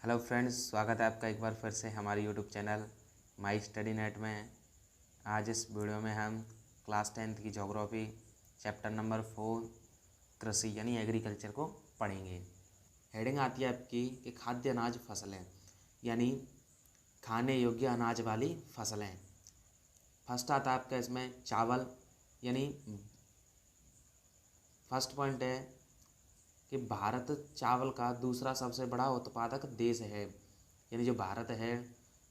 Hello friends, स्वागत है आपका एक बार फिर से हमारे YouTube channel my study net में। आज इस वीडियो में हम क्लास 10th की ज्योग्राफी चैप्टर नंबर 4 कृषि यानी एग्रीकल्चर को पढ़ेंगे। हेडिंग आती है आपकी कि खाद्य अनाज फसलें यानी खाने योग्य अनाज वाली फसलें। फर्स्ट आता है आपका इसमें चावल, यानी फर्स्ट पॉइंट है कि भारत चावल का दूसरा सबसे बड़ा उत्पादक देश है। यानी जो भारत है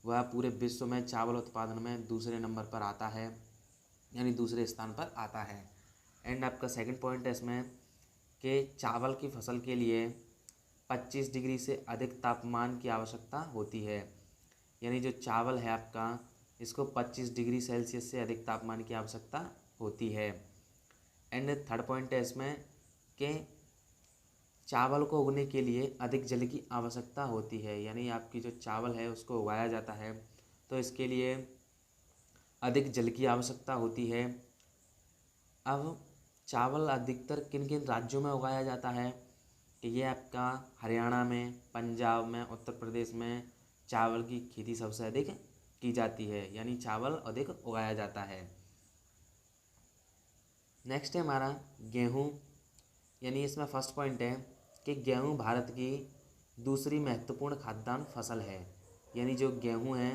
वह पूरे विश्व में चावल उत्पादन में दूसरे नंबर पर आता है, यानी दूसरे स्थान पर आता है। एंड आपका सेकंड पॉइंट है इसमें कि चावल की फसल के लिए 25 डिग्री से अधिक तापमान की आवश्यकता होती है। यानी जो चावल है आपका, इसको 25 डिग्री सेल्सियस से अधिक तापमान की आवश्यकता होती है। एंड थर्ड पॉइंट है इसमें कि चावल को उगने के लिए अधिक जल की आवश्यकता होती है। यानी आपकी जो चावल है उसको उगाया जाता है तो इसके लिए अधिक जल की आवश्यकता होती है। अब चावल अधिकतर किन किन राज्यों में उगाया जाता है कि ये आपका हरियाणा में, पंजाब में, उत्तर प्रदेश में चावल की खेती सबसे अधिक की जाती है, यानी चावल अधिक उगाया जाता है। नेक्स्ट है हमारा गेहूँ, यानी इसमें फर्स्ट पॉइंट है कि गेहूँ भारत की दूसरी महत्वपूर्ण खाद्यान्न फसल है। यानी जो गेहूँ है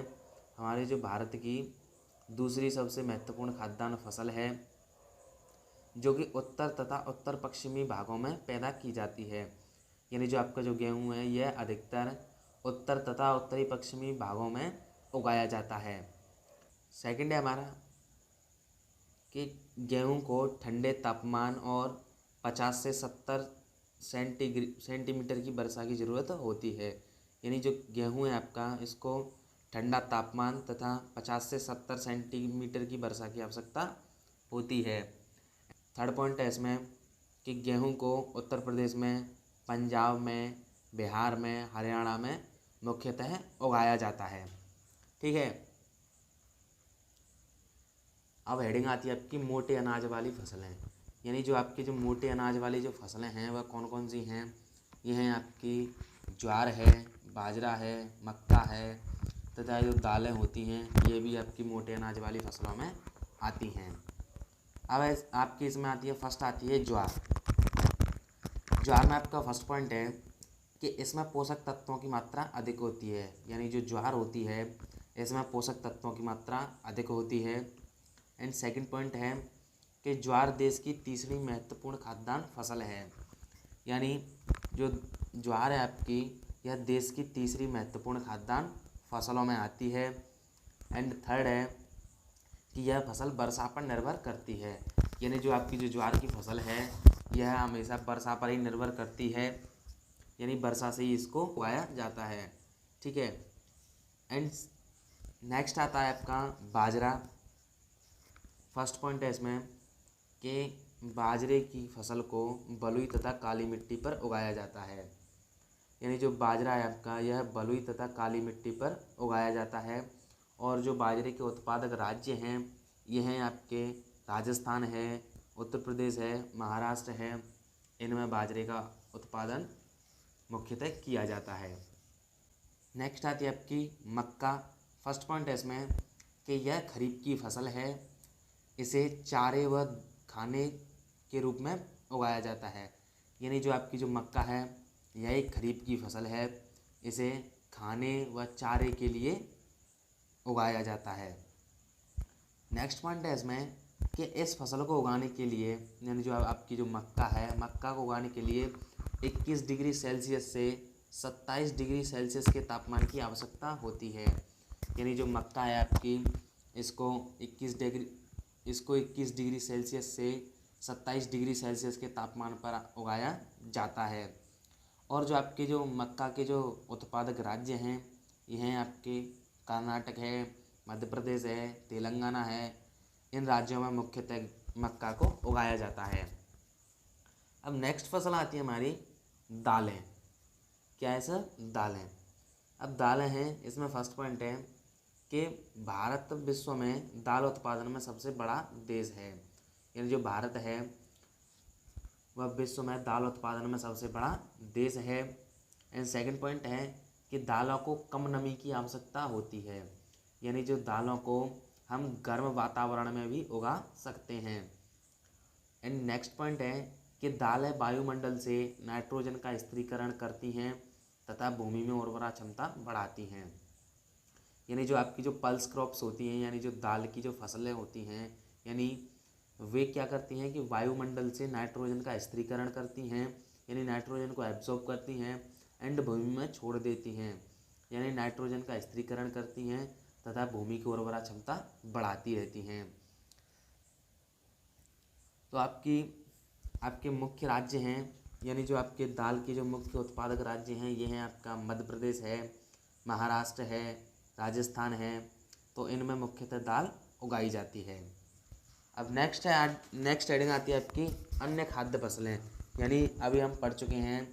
हमारे जो भारत की दूसरी सबसे महत्वपूर्ण खाद्यान्न फसल है, जो कि उत्तर तथा उत्तर पश्चिमी भागों में पैदा की जाती है। यानी जो आपका जो गेहूँ है यह अधिकतर उत्तर तथा उत्तरी पश्चिमी भागों में उगाया जाता है। सेकंड है हमारा कि गेहूँ को ठंडे तापमान और 50 से 70 सेंटीमीटर की वर्षा की ज़रूरत होती है। यानी जो गेहूँ है आपका, इसको ठंडा तापमान तथा 50 से 70 सेंटीमीटर की वर्षा की आवश्यकता होती है। थर्ड पॉइंट है इसमें कि गेहूँ को उत्तर प्रदेश में, पंजाब में, बिहार में, हरियाणा में मुख्यतः उगाया जाता है। ठीक है। अब हेडिंग आती है आपकी मोटे अनाज वाली फसलें। यानी जो आपकी जो मोटे अनाज वाली जो फसलें हैं वह कौन कौन सी हैं। ये हैं आपकी ज्वार है, बाजरा है, मक्का है तथा जो दालें होती हैं ये भी आपकी मोटे अनाज वाली फसलों में आती हैं। अब आपकी इसमें आती है, फर्स्ट आती है ज्वार। ज्वार में आपका फर्स्ट पॉइंट है कि इसमें पोषक तत्वों की मात्रा अधिक होती है। यानी जो ज्वार होती है इसमें पोषक तत्वों की मात्रा अधिक होती है। एंड सेकंड पॉइंट है कि ज्वार देश की तीसरी महत्वपूर्ण खाद्यान्न फसल है। यानी जो ज्वार है आपकी, यह देश की तीसरी महत्वपूर्ण खाद्यान्न फसलों में आती है। एंड थर्ड है कि यह फसल वर्षा पर निर्भर करती है। यानी जो आपकी जो ज्वार की फसल है यह हमेशा वर्षा पर ही निर्भर करती है, यानी वर्षा से ही इसको उगाया जाता है। ठीक है। एंड नेक्स्ट आता है आपका बाजरा। फर्स्ट पॉइंट है इसमें कि बाजरे की फसल को बलुई तथा काली मिट्टी पर उगाया जाता है। यानी जो बाजरा है आपका, यह बलुई तथा काली मिट्टी पर उगाया जाता है। और जो बाजरे के उत्पादक राज्य हैं ये हैं आपके राजस्थान है, उत्तर प्रदेश है, महाराष्ट्र है। इनमें बाजरे का उत्पादन मुख्यतः किया जाता है। नेक्स्ट आती है आपकी मक्का। फर्स्ट पॉइंट है इसमें कि यह खरीफ की फसल है। इसे चारे व खाने के रूप में उगाया जाता है। यानी जो आपकी जो मक्का है यह एक खरीफ की फसल है, इसे खाने व चारे के लिए उगाया जाता है। नेक्स्ट पॉइंट है इसमें कि इस फसल को उगाने के लिए, यानी जो आपकी जो मक्का है, मक्का को उगाने के लिए 21 डिग्री सेल्सियस से 27 डिग्री सेल्सियस के तापमान की आवश्यकता होती है। यानी जो मक्का है आपकी, इसको 21 डिग्री सेल्सियस से 27 डिग्री सेल्सियस के तापमान पर उगाया जाता है। और जो आपके जो मक्का के जो उत्पादक राज्य हैं ये हैं आपके कर्नाटक है, मध्य प्रदेश है, तेलंगाना है। इन राज्यों में मुख्यतः मक्का को उगाया जाता है। अब नेक्स्ट फसल आती है हमारी दालें। क्या है सर? दालें। अब दालें हैं, इसमें फर्स्ट पॉइंट है कि भारत विश्व में दाल उत्पादन में सबसे बड़ा देश है। यानी जो भारत है वह विश्व में दाल उत्पादन में सबसे बड़ा देश है। एंड सेकंड पॉइंट है कि दालों को कम नमी की आवश्यकता होती है, यानी जो दालों को हम गर्म वातावरण में भी उगा सकते हैं। एंड नेक्स्ट पॉइंट है कि दालें वायुमंडल से नाइट्रोजन का स्थिरीकरण करती हैं तथा भूमि में उर्वरा क्षमता बढ़ाती हैं। यानी जो आपकी जो पल्स क्रॉप्स होती हैं, यानी जो दाल की जो फसलें होती हैं, यानी वे क्या करती हैं कि वायुमंडल से नाइट्रोजन का स्थिरीकरण करती हैं, यानी नाइट्रोजन को एब्जॉर्ब करती हैं एंड भूमि में छोड़ देती हैं, यानी नाइट्रोजन का स्थिरीकरण करती हैं तथा भूमि की उर्वरा क्षमता बढ़ाती रहती हैं। तो आपके मुख्य राज्य हैं, यानी जो आपके दाल के जो मुख्य उत्पादक राज्य हैं ये हैं आपका मध्य प्रदेश है, महाराष्ट्र है, राजस्थान है। तो इनमें मुख्यतः दाल उगाई जाती है। अब नेक्स्ट हेडिंग आती है आपकी अन्य खाद्य फसलें, यानी अभी हम पढ़ चुके हैं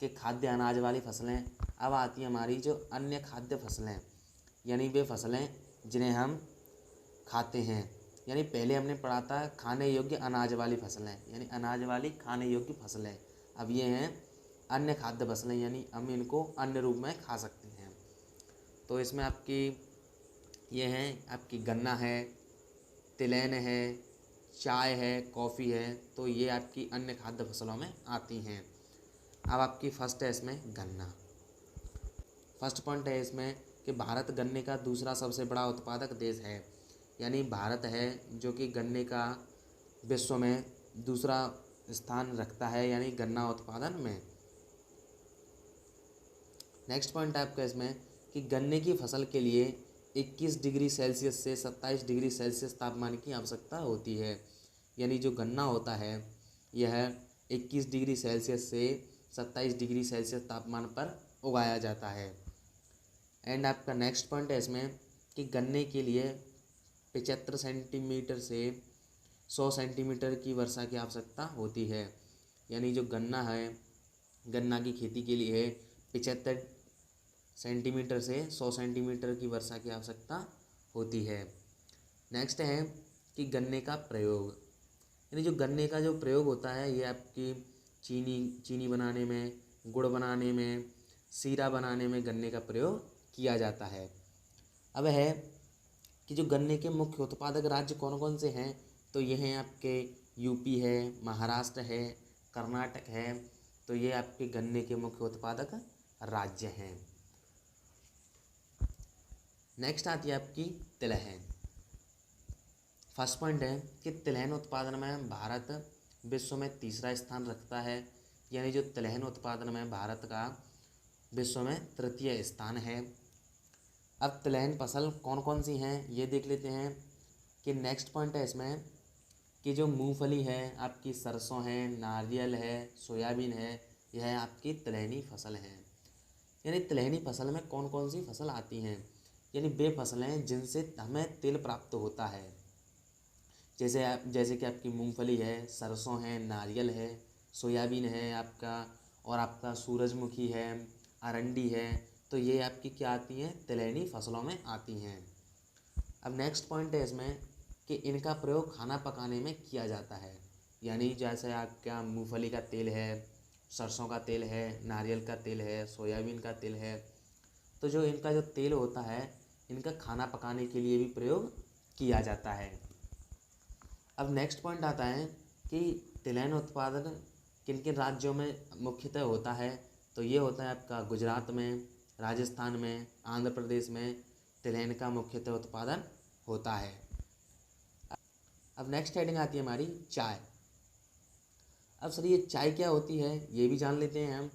कि खाद्य अनाज वाली फसलें। अब आती है हमारी जो अन्य खाद्य फसलें, यानी वे फसलें जिन्हें हम खाते हैं। यानी पहले हमने पढ़ा था खाने योग्य अनाज वाली फसलें, यानी अनाज वाली खाने योग्य फसलें। अब ये हैं अन्य खाद्य फसलें, यानी हम इनको अन्य रूप में खा सकते हैं। तो इसमें आपकी ये हैं आपकी गन्ना है, तिलहन है, चाय है, कॉफ़ी है। तो ये आपकी अन्य खाद्य फसलों में आती हैं। अब आपकी फर्स्ट है इसमें गन्ना। फर्स्ट पॉइंट है इसमें कि भारत गन्ने का दूसरा सबसे बड़ा उत्पादक देश है, यानी भारत है जो कि गन्ने का विश्व में दूसरा स्थान रखता है, यानी गन्ना उत्पादन में। नेक्स्ट पॉइंट है आपका इसमें कि गन्ने की फसल के लिए 21 डिग्री सेल्सियस से 27 डिग्री सेल्सियस तापमान की आवश्यकता होती है, यानी जो गन्ना होता है यह 21 डिग्री सेल्सियस से 27 डिग्री सेल्सियस तापमान पर उगाया जाता है। एंड आपका नेक्स्ट पॉइंट है इसमें कि गन्ने के लिए 75 सेंटीमीटर से 100 सेंटीमीटर की वर्षा की आवश्यकता होती है, यानी जो गन्ना है, गन्ना की खेती के लिए 75 सेंटीमीटर से 100 सेंटीमीटर की वर्षा की आवश्यकता होती है। नेक्स्ट है कि गन्ने का प्रयोग, यानी जो गन्ने का जो प्रयोग होता है ये आपकी चीनी बनाने में, गुड़ बनाने में, सीरा बनाने में गन्ने का प्रयोग किया जाता है। अब है कि जो गन्ने के मुख्य उत्पादक राज्य कौन कौन से हैं, तो ये हैं आपके यूपी है, महाराष्ट्र है, कर्नाटक है। तो ये आपके गन्ने के मुख्य उत्पादक राज्य हैं। नेक्स्ट आती है आपकी तिलहन। फर्स्ट पॉइंट है कि तिलहन उत्पादन में भारत विश्व में तीसरा स्थान रखता है, यानी जो तिलहन उत्पादन में भारत का विश्व में तृतीय स्थान है। अब तिलहन फसल कौन कौन सी हैं ये देख लेते हैं कि नेक्स्ट पॉइंट है इसमें कि जो मूंगफली है, आपकी सरसों है, नारियल है, सोयाबीन है, यह आपकी तिलहनी फसल है। यानी तिलहनी फसल में कौन कौन सी फसल आती हैं, यानी वे फसलें जिनसे हमें तेल प्राप्त होता है, जैसे कि आपकी मूंगफली है, सरसों है, नारियल है, सोयाबीन है आपका, और आपका सूरजमुखी है, अरंडी है। तो ये आपकी क्या आती हैं, तिलहनी फसलों में आती हैं। अब नेक्स्ट पॉइंट है इसमें कि इनका प्रयोग खाना पकाने में किया जाता है, यानी जैसे आपका मूंगफली का तेल है, सरसों का तेल है, नारियल का तेल है, सोयाबीन का तेल है। तो जो इनका जो तेल होता है इनका खाना पकाने के लिए भी प्रयोग किया जाता है। अब नेक्स्ट पॉइंट आता है कि तिलहन उत्पादन किन किन राज्यों में मुख्यतः होता है, तो ये होता है आपका गुजरात में, राजस्थान में, आंध्र प्रदेश में तिलहन का मुख्यतः उत्पादन होता है। अब नेक्स्ट हेडिंग आती है हमारी चाय। अब सर ये चाय क्या होती है ये भी जान लेते हैं हम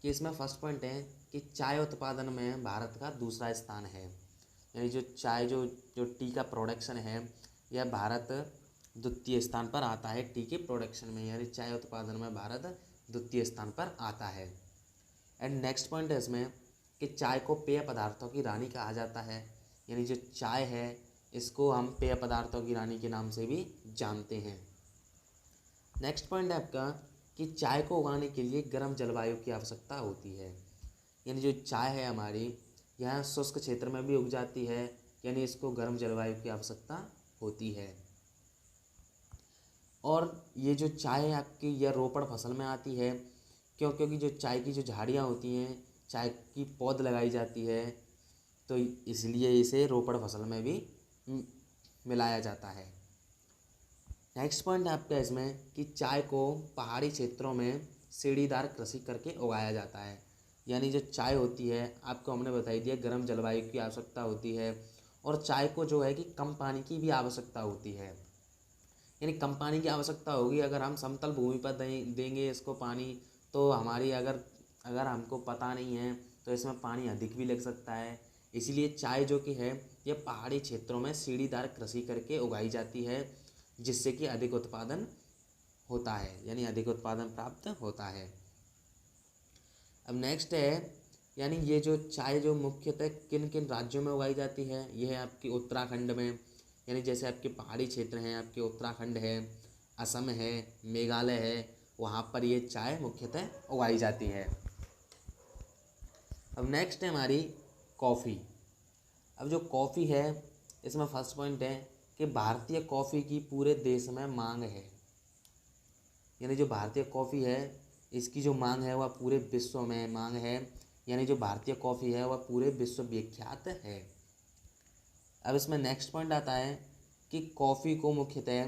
कि इसमें फर्स्ट पॉइंट है कि चाय उत्पादन में भारत का दूसरा स्थान है, यानी जो चाय जो टी का प्रोडक्शन है यह भारत द्वितीय स्थान पर आता है टी के प्रोडक्शन में, यानी चाय उत्पादन में भारत द्वितीय स्थान पर आता है। एंड नेक्स्ट पॉइंट है इसमें कि चाय को पेय पदार्थों की रानी कहा जाता है, यानी जो चाय है इसको हम पेय पदार्थों की रानी के नाम से भी जानते हैं। नेक्स्ट पॉइंट है आपका कि चाय को उगाने के लिए गर्म जलवायु की आवश्यकता होती है, यानी जो चाय है हमारी यह शुष्क क्षेत्र में भी उग जाती है, यानी इसको गर्म जलवायु की आवश्यकता होती है। और ये जो चाय है आपकी यह रोपड़ फसल में आती है, क्योंकि जो चाय की जो झाड़ियाँ होती हैं चाय की पौध लगाई जाती है, तो इसलिए इसे रोपड़ फसल में भी मिलाया जाता है। नेक्स्ट पॉइंट है आपका इसमें कि चाय को पहाड़ी क्षेत्रों में सीढ़ीदार कृषि करके उगाया जाता है। यानी जो चाय होती है, आपको हमने बताई दिया गर्म जलवायु की आवश्यकता होती है, और चाय को जो है कि कम पानी की भी आवश्यकता होती है। यानी कम पानी की आवश्यकता होगी, अगर हम समतल भूमि पर देंगे इसको पानी, तो हमारी अगर अगर हमको पता नहीं है तो इसमें पानी अधिक भी लग सकता है। इसीलिए चाय जो कि है ये पहाड़ी क्षेत्रों में सीढ़ीदार कृषि करके उगाई जाती है, जिससे कि अधिक उत्पादन होता है, यानी अधिक उत्पादन प्राप्त होता है। अब नेक्स्ट है, यानी ये जो चाय जो मुख्यतः किन किन राज्यों में उगाई जाती है, यह है आपकी उत्तराखंड में, यानी जैसे आपके पहाड़ी क्षेत्र हैं, आपके उत्तराखंड है, असम है, मेघालय है, वहाँ पर ये चाय मुख्यतः उगाई जाती है। अब नेक्स्ट है हमारी कॉफ़ी। अब जो कॉफ़ी है, इसमें फर्स्ट पॉइंट है कि भारतीय कॉफ़ी की पूरे देश में मांग है। यानी जो भारतीय कॉफ़ी है इसकी जो मांग है वह पूरे विश्व में मांग है, यानी जो भारतीय कॉफ़ी है वह पूरे विश्व विख्यात है। अब इसमें नेक्स्ट पॉइंट आता है कि कॉफ़ी को मुख्यतः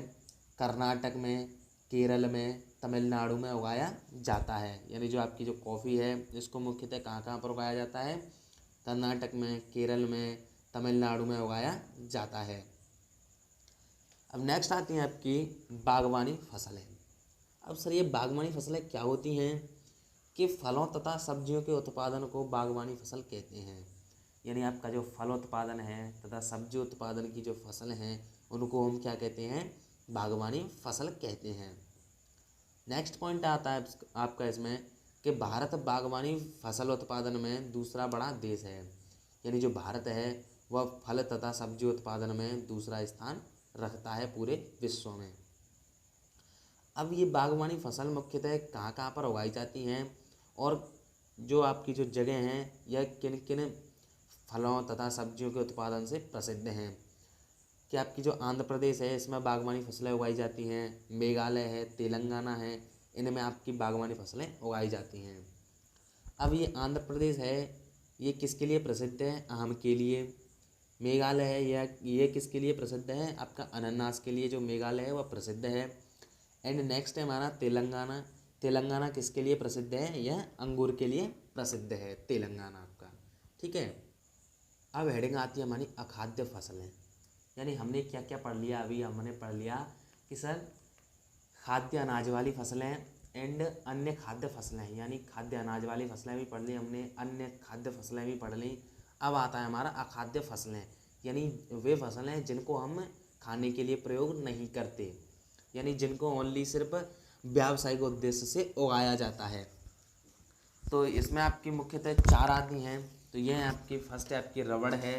कर्नाटक में, केरल में, तमिलनाडु में उगाया जाता है। यानी जो आपकी जो कॉफ़ी है इसको मुख्यतः कहाँ कहाँ पर उगाया जाता है, कर्नाटक में, केरल में, तमिलनाडु में उगाया जाता है। अब नेक्स्ट आती हैं आपकी बागवानी फसलें। अब सर ये बागवानी फसलें क्या होती हैं कि फलों तथा सब्जियों के उत्पादन को बागवानी फसल कहते हैं। यानी आपका जो फल उत्पादन है तथा सब्जी उत्पादन की जो फसल हैं उनको हम क्या कहते हैं, बागवानी फसल कहते हैं। नेक्स्ट पॉइंट आता है आपका इसमें कि भारत बागवानी फसल उत्पादन में दूसरा बड़ा देश है। यानी जो भारत है वह फल तथा सब्जी उत्पादन में दूसरा स्थान रखता है पूरे विश्व में। अब ये बागवानी फसल मुख्यतः कहाँ कहाँ पर उगाई जाती हैं, और जो आपकी जो जगह हैं यह किन किन फलों तथा सब्जियों के उत्पादन से प्रसिद्ध हैं। कि आपकी जो आंध्र प्रदेश है इसमें बागवानी फसलें उगाई जाती हैं, मेघालय है, तेलंगाना है, इनमें आपकी बागवानी फसलें उगाई जाती हैं। अब ये आंध्र प्रदेश है ये किसके लिए प्रसिद्ध है, आम के लिए। मेघालय है ये किसके लिए प्रसिद्ध है, आपका अनानास के लिए जो मेघालय है वह प्रसिद्ध है। एंड नेक्स्ट है हमारा तेलंगाना। तेलंगाना किसके लिए प्रसिद्ध है, यह अंगूर के लिए प्रसिद्ध है तेलंगाना आपका। ठीक है। अब हेडिंग आती है हमारी अखाद्य फसलें। यानी हमने क्या क्या पढ़ लिया, अभी हमने पढ़ लिया कि सर खाद्य अनाज वाली फसलें एंड अन्य खाद्य फसलें, यानी खाद्य अनाज वाली फसलें भी पढ़ ली हमने, अन्य खाद्य फसलें भी पढ़ ली। अब आता है हमारा अखाद्य फसलें, यानी वे फसलें जिनको हम खाने के लिए प्रयोग नहीं करते, यानी जिनको ओनली सिर्फ व्यावसायिक उद्देश्य से उगाया जाता है। तो इसमें आपकी मुख्यतः चार आती हैं। तो ये है आपकी, फर्स्ट है आपकी रबड़ है,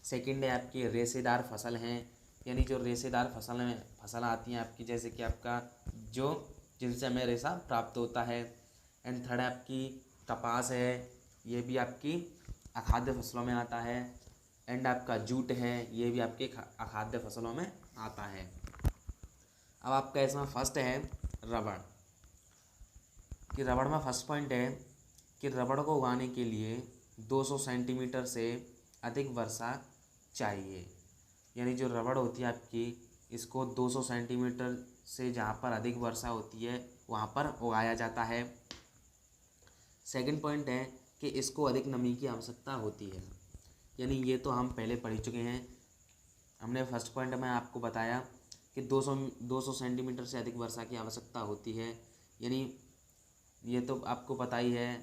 सेकंड है आपकी रेशेदार फसल हैं, यानी जो रेशेदार फसल आती हैं आपकी, जैसे कि आपका जो जिनसे हमें रेशा प्राप्त होता है। एंड थर्ड है आपकी कपास है, ये भी आपकी अखाद्य फसलों में आता है। एंड आपका जूट है, ये भी आपके अखाद्य फसलों में आता है। अब आपका इसमें फर्स्ट है रबड़। कि रबड़ में फर्स्ट पॉइंट है कि रबड़ को उगाने के लिए 200 सेंटीमीटर से अधिक वर्षा चाहिए। यानी जो रबड़ होती है आपकी, इसको 200 सेंटीमीटर से जहाँ पर अधिक वर्षा होती है वहाँ पर उगाया जाता है। सेकंड पॉइंट है कि इसको अधिक नमी की आवश्यकता होती है। यानी ये तो हम पहले पढ़ चुके हैं, हमने फर्स्ट पॉइंट में आपको बताया कि 200 सेंटीमीटर से अधिक वर्षा की आवश्यकता होती है। यानी ये तो आपको पता ही है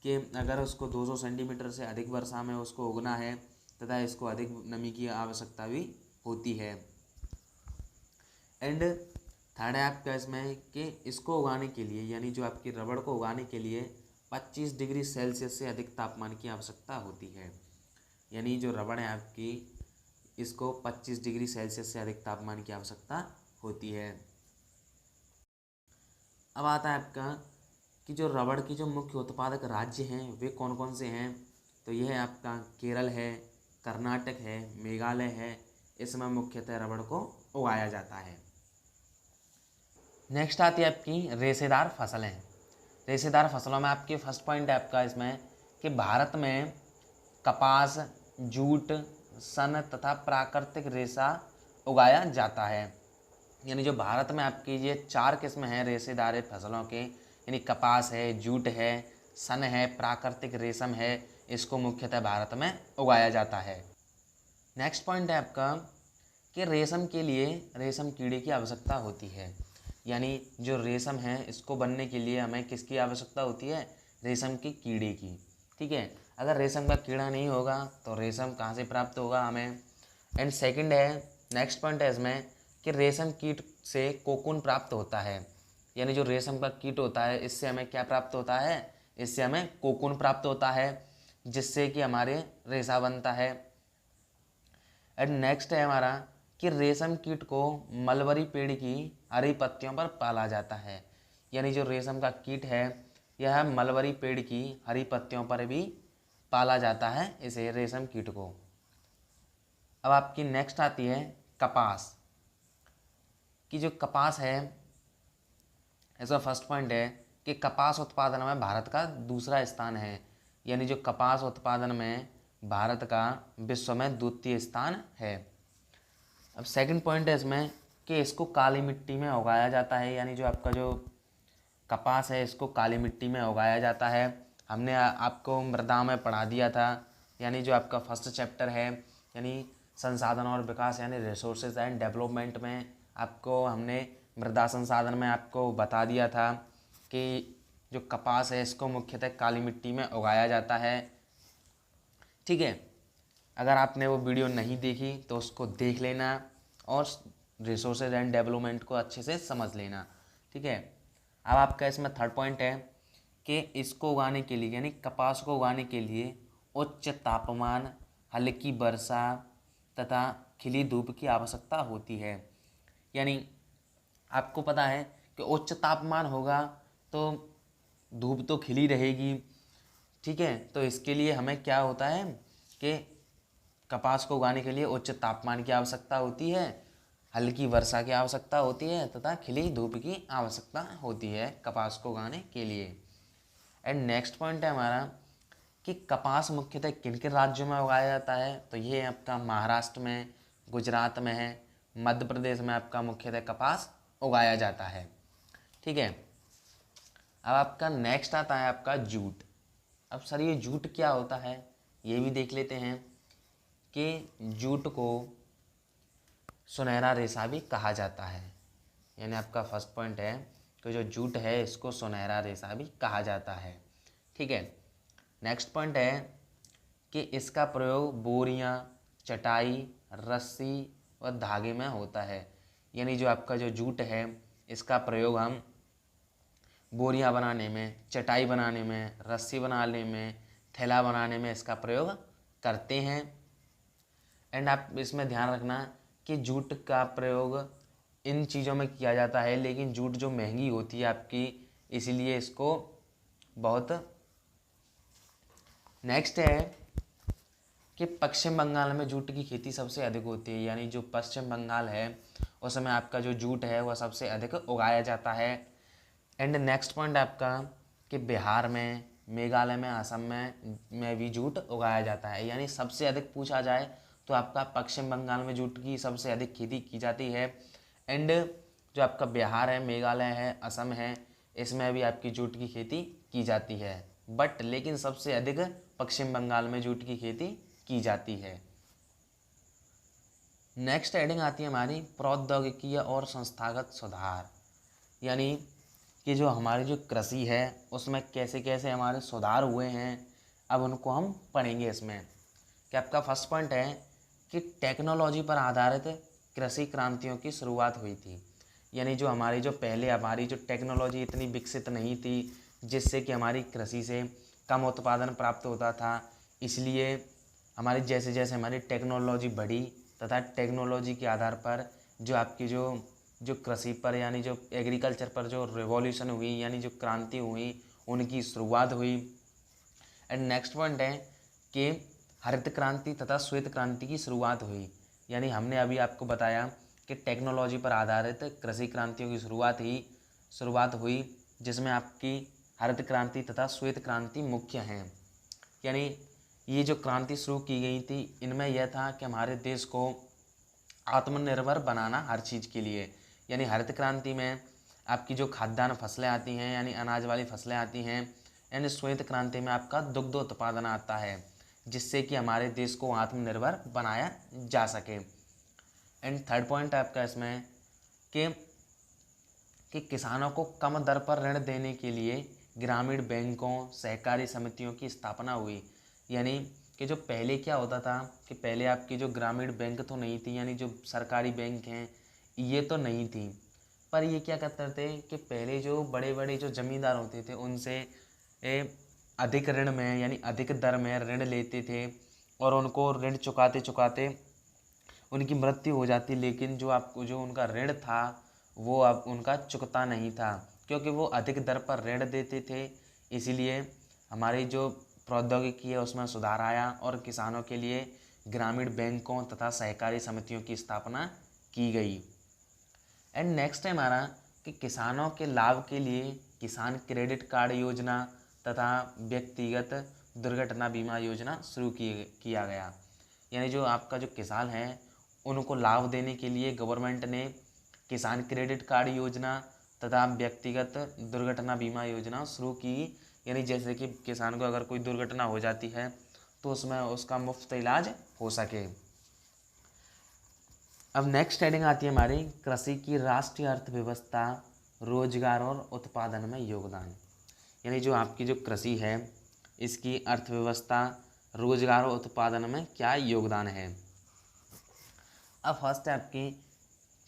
कि अगर उसको 200 सेंटीमीटर से अधिक वर्षा में उसको उगना है तथा इसको अधिक नमी की आवश्यकता भी होती है। एंड थर्ड है आपका इसमें कि इसको उगाने के लिए, यानी जो आपकी रबड़ को उगाने के लिए 25 डिग्री सेल्सियस से अधिक तापमान की आवश्यकता होती है। यानी जो रबड़ है आपकी, इसको 25 डिग्री सेल्सियस से अधिक तापमान की आवश्यकता होती है। अब आता है आपका कि जो रबड़ की जो मुख्य उत्पादक राज्य हैं वे कौन कौन से हैं। तो यह है आपका केरल है, कर्नाटक है, मेघालय है, इसमें मुख्यतः रबड़ को उगाया जाता है। नेक्स्ट आती है आपकी रेशेदार फसलें। रेशेदार फसलों में आपकी फर्स्ट पॉइंट है आपका इसमें कि भारत में कपास, जूट, सन तथा प्राकृतिक रेशा उगाया जाता है। यानी जो भारत में आपकी ये 4 किस्म हैं रेशेदार फसलों के, यानी कपास है, जूट है, सन है, प्राकृतिक रेशम है, इसको मुख्यतः भारत में उगाया जाता है। नेक्स्ट पॉइंट है आपका कि रेशम के लिए रेशम कीड़े की आवश्यकता होती है। यानी जो रेशम है इसको बनने के लिए हमें किसकी आवश्यकता होती है? रेशम के कीड़े की। ठीक है, अगर रेशम का कीड़ा नहीं होगा तो रेशम कहाँ से प्राप्त होगा हमें। एंड सेकंड है, नेक्स्ट पॉइंट है इसमें कि रेशम कीट से कोकून प्राप्त होता है। यानी जो रेशम का कीट होता है इससे हमें क्या प्राप्त होता है? इससे हमें कोकून प्राप्त होता है, जिससे कि हमारे रेशा बनता है। एंड नेक्स्ट है हमारा कि रेशम कीट को मलबरी पेड़ की हरी पत्तियों पर पाला जाता है। यानी जो रेशम का कीट है यह मलबरी पेड़ की हरी पत्तियों पर भी पाला जाता है इसे रेशम कीट को। अब आपकी नेक्स्ट आती है कपास कि जो कपास है, ऐसा फर्स्ट पॉइंट है कि कपास उत्पादन में भारत का दूसरा स्थान है। यानी जो कपास उत्पादन में भारत का विश्व में द्वितीय स्थान है। अब सेकंड पॉइंट है इसमें कि इसको काली मिट्टी में उगाया जाता है। यानी जो आपका जो कपास है इसको काली मिट्टी में उगाया जाता है। हमने आपको मृदा में पढ़ा दिया था, यानी जो आपका फर्स्ट चैप्टर है यानी संसाधन और विकास यानी रिसोर्सेज एंड डेवलपमेंट में आपको हमने मृदा संसाधन में आपको बता दिया था कि जो कपास है इसको मुख्यतः काली मिट्टी में उगाया जाता है। ठीक है, अगर आपने वो वीडियो नहीं देखी तो उसको देख लेना और रिसोर्सेज एंड डेवलपमेंट को अच्छे से समझ लेना। ठीक है, अब आपका इसमें थर्ड पॉइंट है कि इसको उगाने के लिए यानी कपास को उगाने के लिए उच्च तापमान, हल्की वर्षा तथा खिली धूप की आवश्यकता होती है। यानी आपको पता है कि उच्च तापमान होगा तो धूप तो खिली रहेगी। ठीक है, तो इसके लिए हमें क्या होता है कि कपास को उगाने के लिए उच्च तापमान की आवश्यकता होती है, हल्की वर्षा की आवश्यकता होती है तथा खिली धूप की आवश्यकता होती है कपास को उगाने के लिए। एंड नेक्स्ट पॉइंट है हमारा कि कपास मुख्यतः किन किन राज्यों में उगाया जाता है, तो ये आपका महाराष्ट्र में, गुजरात में है, मध्य प्रदेश में आपका मुख्यतः कपास उगाया जाता है। ठीक है, अब आपका नेक्स्ट आता है आपका जूट। अब सर ये जूट क्या होता है ये भी देख लेते हैं कि जूट को सुनहरा रेशा भी कहा जाता है। यानी आपका फर्स्ट पॉइंट है कि जो जूट है इसको सुनहरा रेशा भी कहा जाता है। ठीक है, नेक्स्ट पॉइंट है कि इसका प्रयोग बोरियां, चटाई, रस्सी व धागे में होता है। यानी जो आपका जो जूट है इसका प्रयोग हम बोरियां बनाने में, चटाई बनाने में, रस्सी बनाने में, थैला बनाने में इसका प्रयोग करते हैं। एंड आप इसमें ध्यान रखना कि जूट का प्रयोग इन चीज़ों में किया जाता है, लेकिन जूट जो महंगी होती है आपकी, इसीलिए इसको बहुत। नेक्स्ट है कि पश्चिम बंगाल में जूट की खेती सबसे अधिक होती है। यानी जो पश्चिम बंगाल है उसमें आपका जो जूट है वह सबसे अधिक उगाया जाता है। एंड नेक्स्ट पॉइंट आपका कि बिहार में, मेघालय में, असम में भी जूट उगाया जाता है। यानी सबसे अधिक पूछा जाए तो आपका पश्चिम बंगाल में जूट की सबसे अधिक खेती की जाती है। एंड जो आपका बिहार है, मेघालय है, असम है, इसमें भी आपकी जूट की खेती की जाती है, बट लेकिन सबसे अधिक पश्चिम बंगाल में जूट की खेती की जाती है। नेक्स्ट हेडिंग आती है हमारी प्रौद्योगिकीय और संस्थागत सुधार। यानी कि जो हमारी जो कृषि है उसमें कैसे कैसे हमारे सुधार हुए हैं, अब उनको हम पढ़ेंगे इसमें। कि आपका फर्स्ट पॉइंट है कि टेक्नोलॉजी पर आधारित कृषि क्रांतियों की शुरुआत हुई थी। यानी जो हमारी जो पहले हमारी जो टेक्नोलॉजी इतनी विकसित नहीं थी जिससे कि हमारी कृषि से कम उत्पादन प्राप्त होता था, इसलिए हमारी जैसे जैसे हमारी टेक्नोलॉजी बढ़ी तथा टेक्नोलॉजी के आधार पर जो आपकी जो कृषि पर यानी जो एग्रीकल्चर पर जो रिवॉल्यूशन हुई यानी जो क्रांति हुई उनकी शुरुआत हुई। एंड नेक्स्ट पॉइंट है कि हरित क्रांति तथा श्वेत क्रांति की शुरुआत हुई। यानी हमने अभी आपको बताया कि टेक्नोलॉजी पर आधारित कृषि क्रांतियों की शुरुआत हुई जिसमें आपकी हरित क्रांति तथा श्वेत क्रांति मुख्य हैं। यानी ये जो क्रांति शुरू की गई थी इनमें यह था कि हमारे देश को आत्मनिर्भर बनाना हर चीज़ के लिए। यानी हरित क्रांति में आपकी जो खाद्यान्न फसलें आती हैं यानी अनाज वाली फसलें आती हैं, यानी श्वेत क्रांति में आपका दुग्ध उत्पादन आता है, जिससे कि हमारे देश को आत्मनिर्भर बनाया जा सके। एंड थर्ड पॉइंट आपका इसमें कि किसानों को कम दर पर ऋण देने के लिए ग्रामीण बैंकों, सहकारी समितियों की स्थापना हुई। यानी कि जो पहले क्या होता था कि पहले आपकी जो ग्रामीण बैंक तो नहीं थी, यानी जो सरकारी बैंक हैं ये तो नहीं थी, पर ये क्या करते थे कि पहले जो बड़े बड़े जो ज़मींदार होते थे उनसे अधिक ऋण में यानी अधिक दर में ऋण लेते थे और उनको ऋण चुकाते चुकाते उनकी मृत्यु हो जाती, लेकिन जो उनका ऋण था वो अब उनका चुकता नहीं था, क्योंकि वो अधिक दर पर ऋण देते थे। इसीलिए हमारी जो प्रौद्योगिकी है उसमें सुधार आया और किसानों के लिए ग्रामीण बैंकों तथा सहकारी समितियों की स्थापना की गई। एंड नेक्स्ट है हमारा कि किसानों के लाभ के लिए किसान क्रेडिट कार्ड योजना तथा व्यक्तिगत दुर्घटना बीमा योजना शुरू किया गया। यानी जो आपका जो किसान है उनको लाभ देने के लिए गवर्नमेंट ने किसान क्रेडिट कार्ड योजना तथा व्यक्तिगत दुर्घटना बीमा योजना शुरू की। यानी जैसे कि किसान को अगर कोई दुर्घटना हो जाती है तो उसमें उसका मुफ्त इलाज हो सके। अब नेक्स्ट हेडिंग आती है हमारी कृषि की राष्ट्रीय अर्थव्यवस्था, रोजगार और उत्पादन में योगदान। यानी जो आपकी जो कृषि है इसकी अर्थव्यवस्था, रोजगार और उत्पादन में क्या योगदान है। अब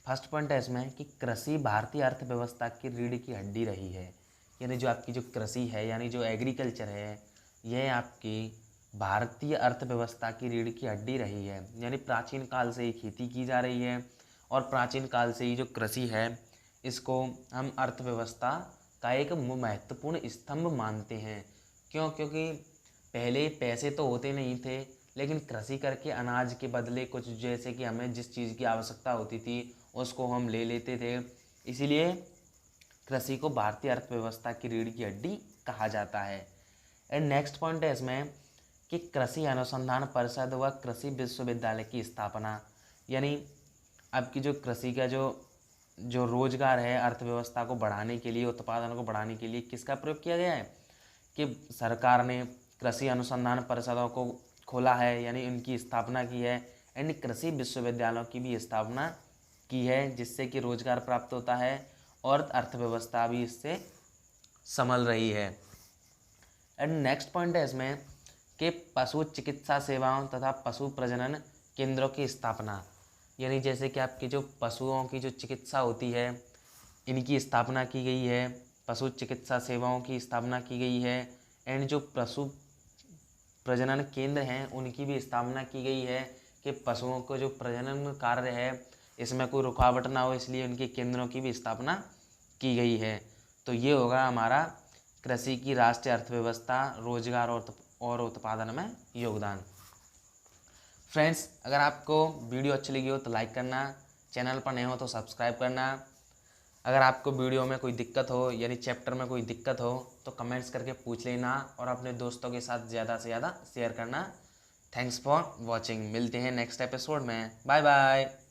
फर्स्ट पॉइंट है इसमें कि कृषि भारतीय अर्थव्यवस्था की रीढ़ की हड्डी रही है। यानी जो आपकी जो कृषि है यानी जो एग्रीकल्चर है यह आपकी भारतीय अर्थव्यवस्था की रीढ़ की हड्डी रही है। यानी प्राचीन काल से ही खेती की जा रही है और प्राचीन काल से ही जो कृषि है इसको हम अर्थव्यवस्था का एक महत्वपूर्ण स्तंभ मानते हैं। क्योंकि पहले पैसे तो होते नहीं थे, लेकिन कृषि करके अनाज के बदले कुछ जैसे कि हमें जिस चीज़ की आवश्यकता होती थी उसको हम ले लेते थे। इसीलिए कृषि को भारतीय अर्थव्यवस्था की रीढ़ की हड्डी कहा जाता है। एंड नेक्स्ट पॉइंट है इसमें कि कृषि अनुसंधान परिषद व कृषि विश्वविद्यालय की स्थापना। यानी आपकी जो कृषि का जो रोजगार है अर्थव्यवस्था को बढ़ाने के लिए, उत्पादन को बढ़ाने के लिए किसका प्रयोग किया गया है कि सरकार ने कृषि अनुसंधान परिषदों को खोला है, यानी उनकी स्थापना की है। एंड कृषि विश्वविद्यालयों की भी स्थापना की है, जिससे कि रोजगार प्राप्त होता है और अर्थव्यवस्था भी इससे संभल रही है। एंड नेक्स्ट पॉइंट है इसमें कि पशु चिकित्सा सेवाओं तथा पशु प्रजनन केंद्रों की स्थापना। यानी जैसे कि आपकी जो पशुओं की जो चिकित्सा होती है इनकी स्थापना की गई है, पशु चिकित्सा सेवाओं की स्थापना की गई है। एंड जो पशु प्रजनन केंद्र हैं उनकी भी स्थापना की गई है कि पशुओं को जो प्रजनन कार्य है इसमें कोई रुकावट ना हो, इसलिए उनके केंद्रों की भी स्थापना की गई है। तो ये होगा हमारा कृषि की राष्ट्रीय अर्थव्यवस्था, रोजगार और उत्पादन में योगदान। फ्रेंड्स, अगर आपको वीडियो अच्छी लगी हो तो लाइक करना, चैनल पर नए हो तो सब्सक्राइब करना। अगर आपको वीडियो में कोई दिक्कत हो यानी चैप्टर में कोई दिक्कत हो तो कमेंट्स करके पूछ लेना और अपने दोस्तों के साथ ज़्यादा से ज़्यादा शेयर करना। Thanks for watching. मिलते हैं नेक्स्ट एपिसोड में। Bye bye.